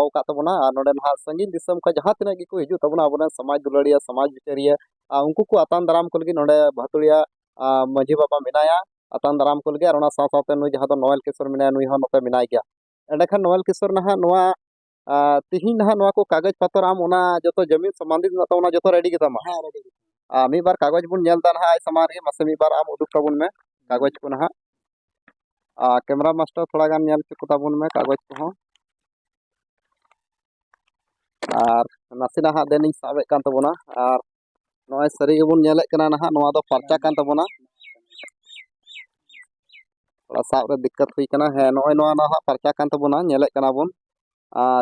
का तबना नोडे ना संगीन दिसम का जहां तिना गी को हिजु तबना अबना समाज दुलड़िया समाज विचारिया उनको को आतान दाराम को लगी नोडे भतुड़िया माझी बाबा मिनाया आतान दाराम को लगी और साथ साथ नुई जहां नोएल किशोर मिनाया नुई हो नोते मिनाय गया एंडखान नोएल किशोर ना नोआ तिहिन ना को कागज पत्र आम ओना जतो जमीन संबंधित ना तो जतो रेडी के तमा हां रेडी मी बार कागज बुन नेल दा ना आई समान रे मसे मी बार आम उदुक तबुन में कागज को ना कैमरा मास्टर थोड़ा गान नेल चुक तबुन में कागज को और नासिना हा देनिंग साबे कान तबुना और नोय सरी गेबुन नेले कना ना नोआ दो फरचा कान तबुना थोड़ा साब रे दिक्कत हुई कना है नोय नोआ ना फरचा कान तबुना नेले कना बुन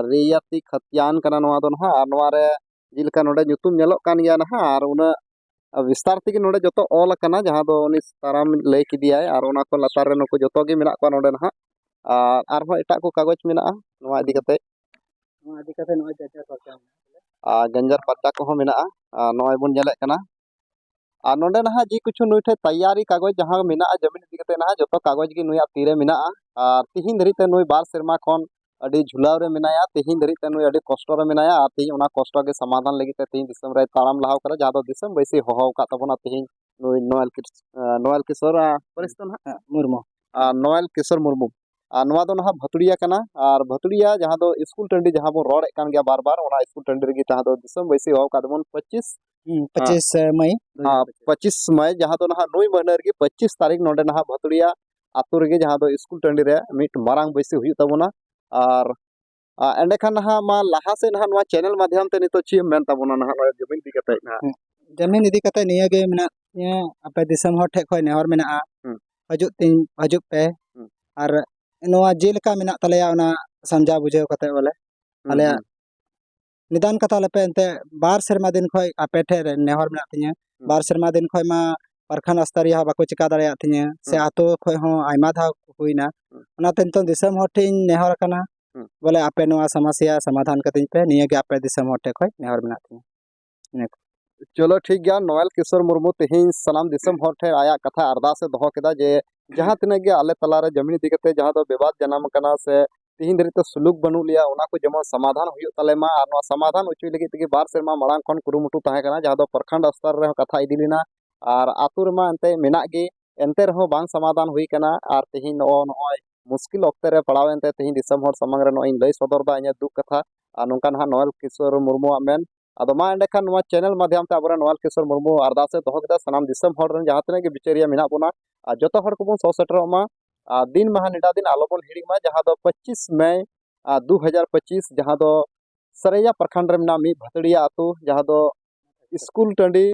रेयाती खतियान कना नोआ दो ना और नोआ रे जिलका नोडे ᱧᱩᱛᱩᱢ ᱧᱮᱞᱚᱜ ᱠᱟᱱ ᱜᱮᱭᱟ ना और उना विस्तार तक नोडे जतो ऑल कना जहां दो उनी ताराम लay किदियाय और उना को लतार रे नको जतो गे मेना को नोडे ना और हो एटा को कागज मेना नोआ इदी कते नोय जंजर परचा जंजर परचा को मेना नोय बुन नेले कना और नोडे ना जी कुछ नुई ठे तैयारी कागज जहां मेना जमीन इदी कते ना जतो कागज गे नुया तीरे मेना और तिहिन धरी ते नुई बार सेरमा खन अड़ी झुलाव रे मेनाया तिहिन धरी ते नुई अड़ी कष्ट रे मेनाया और तिहिन उना कष्ट के समाधान लगी ते तिहिन दिसम रे ताराम लाहाव करे जहां दो दिसम बैसी होहो का तबना तिहिन नुई नोएल किशोर परिस्तन मुर्मू नोएल किशोर मुर्मू नोआ दो ना भतुड़िया कना और भतुड़िया जहां दो स्कूल टंडी जहां बो रोड कान गया बार बार ओना स्कूल टंडी रे जहां दो दिसम बैसी होहो का दबन 25 मई 25 मई जहां दो ना नुई महीना रे 25 तारीख नोडे ना भतुड़िया आतु रे जहां दो स्कूल टंडी रे मिट मारांग बैसी हुई तबना और एंडेखान ना मा लाहा से ना नोआ चैनल माध्यम ते नितो ची मेन तबना ना जमीन दी कते ना जमीन इदी कते निया गे मेना आपे दिसम हो ठे खय नेहर मेना हजु पे और नोआ जेलका मेना तलेया ओना संजा बुझेव कते बोले आले निदान कथा लेपे एंते बार शर्मा दिन खय आपे ठे नेहर मेना तिया बार शर्मा दिन खय मा परखान स्तरीय बाको चिका दाड़िया तिया से आतो खय हो आइमा धा हुइना ओना तेंतो दिसम हो ठे नेहर कना बोले आपे नोआ समस्या समाधान कतिन पे निया गे आपे दिसम हो ठे खय नेहर मेना तिया चलो ठीक गया नोएल किशोर मुर्मू तिहिन सलाम दिसम हर ठे आया कथा अरदास से दोहो केदा जे जहां तिना गे आले तला रे जमीन दिकते जहां दो विवाद जनाम कना से तिहिन धरी तो सुलूक बनु लिया ओना को जेमन समाधान हुयो तले मा और समाधान उचुई लगी तगी बार सेरमा मांग खन कुरुमुटु ताहे कना जहां दो प्रखंड स्तर रे कथा इदी लेना और आतु रे मा एंते मेना गे एंते रहो बांग समाधान हुई कना और तिहिन नोय मुश्किल वक्त रे पड़ाव एंते तिहिन दिसम हर समंग रे नोय लय सदर दा इने दुख कथा और नोंकान हा नोएल किशोर मुर्मू मेन अदो मा एंडेखान नोआ चैनल माध्यम ते आबरे नोएल किशोर मुर्मू अरदास से दोहो केदा सनाम दिसम हर रन जहां तने गे बिचारिया मेना बोना जतो हर को बन सो सेटरो मा दिन महा निडा दिन आलोबन हिड़ी मा जहां दो 25 मई 2025 जहां दो सरैया प्रखंड रे मेना मी भतड़िया आतु जहां दो स्कूल टंडी